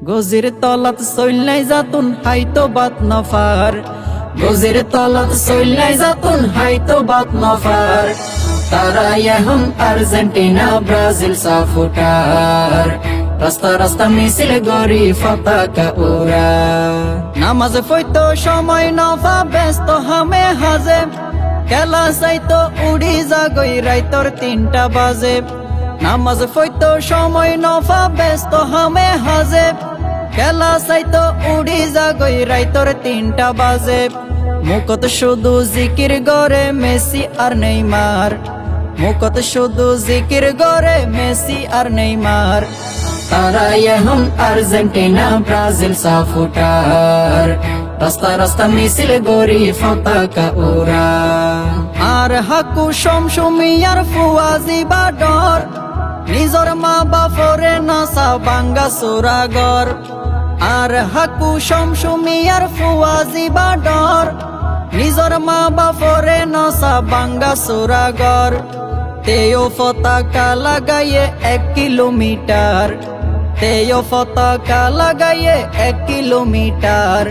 গজির তলাত সইল্লাই যাতুন হাইতো বাত নফার, গজির তলাত সইল্লাই যাতুন হাইতো বাত নফার। তারা এখন Argentina Brazil supporter, রাস্তা রাস্তা মিছিল গরি পতাকা উড়া। নামাজ পড়তো সময় নফা ব্যস্ত হামে হাজে, খেলা চাইতো উড়ি জাগই রাইতর 3টা বাজে। নামাজ পড়তো সময় নফা ব্যস্ত হামে হাজে, খেলা চাইতো উড়ি জাগই রাইতর 3টা বাজে। মুখত শুধু জিকির গরে মেসি আর নেইমার, মুখত শুধু জিকির গরে মেসি আর নেইমার। তারা এখন আর্জেন্টিনা ব্রাজিল সাপোর্টার, রাস্তা রাস্তা মিছিল গরি পতাকা উড়া। আর হাকু শমশুমিয়ার ফুয়াজি বাডর, নিজর মা বাপরে নাসা বাঙ্গা সুরাগর। আর হাকু শমশুমিয়ার ফুয়াজি বাডর, নিজর মা বাপরে নাসা বাঙ্গা সুরাগর। তেও পতাকা লাগাইয়ে 1 কিলোমিটার, তেও পতাকা লাগাইয়ে 1 কিলোমিটার।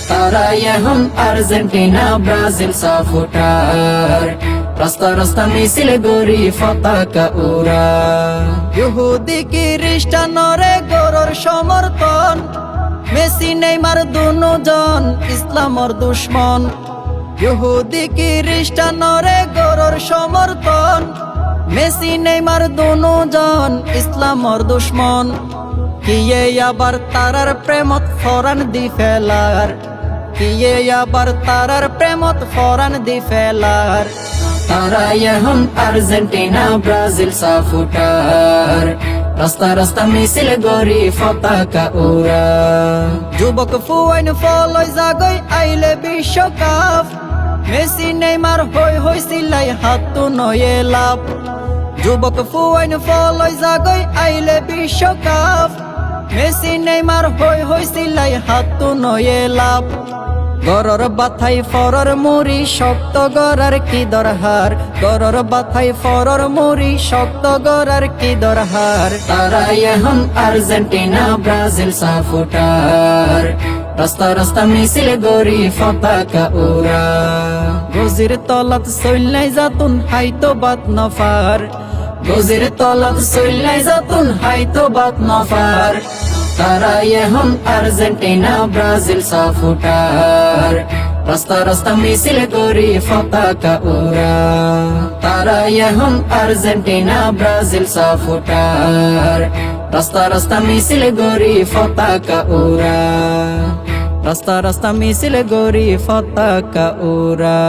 তারা এখন আর্জেন্টিনা ব্রাজিল সাপোর্টার, রাস্তা রাস্তা মিছিল গরি পতাকা উড়া। ইহুদি খ্রিস্টানরে গরর সমর্থন, মেসি নেইমার দুজন ইসলামর দুশ্মন। ইহুদি খ্রিস্টানরে গরর সমর্থন, মেসি নেইমার দুজন ইসলামর দুশ্মন। কিয়ে আবার তারার প্রেমত ফরান দি ফেলার, কিয়ে আবার তারার প্রেমত ফরান দি ফেলার। তারা এখন আর্জেন্টিনা ব্রাজিল সাপোর্টার, রাস্তা রাস্তা মিছিল গরি পতাকা উড়া। যুবক ফুয়াইন ফলই জাগই আইলে বিশ্বকাপ, মেসি নেইমার হই সিলাই হাতু নয়ে লাভ। যুবক ফুয়াইন ফলই জাগই আইলে বিশ্বকাপ, মেসি নেইমার হই সিলাই হাতু নয়ে লাভ। গরর বাথাই ফরর মুড়ি শক্ত গরার কি দরহার, গরর বাথাই ফরর মুড়ি শক্ত গরার কি দরহার। তারা এখন আর্জেন্টিনা ব্রাজিল সাপোর্টার, রাস্তা রাস্তা মিছিল গরি পতাকা উড়া। গজির তলাত সইল্লাই যাতুন হাইতো বাত নফার, গজির তলাত সইল্লাই যাতুন হাইতো বাত নফার। তারা এখন আর্জেন্টিনা ব্রাজিল সাপোর্টার, রাস্তা রাস্তা মিছিল গরি পতাকা উড়া। তারা এখন আর্জেন্টিনা ব্রাজিল সাপোর্টার, রাস্তা রাস্তা মিছিল গরি পতাকা উড়া, রাস্তা রাস্তা মিছিল গরি পতাকা উড়া।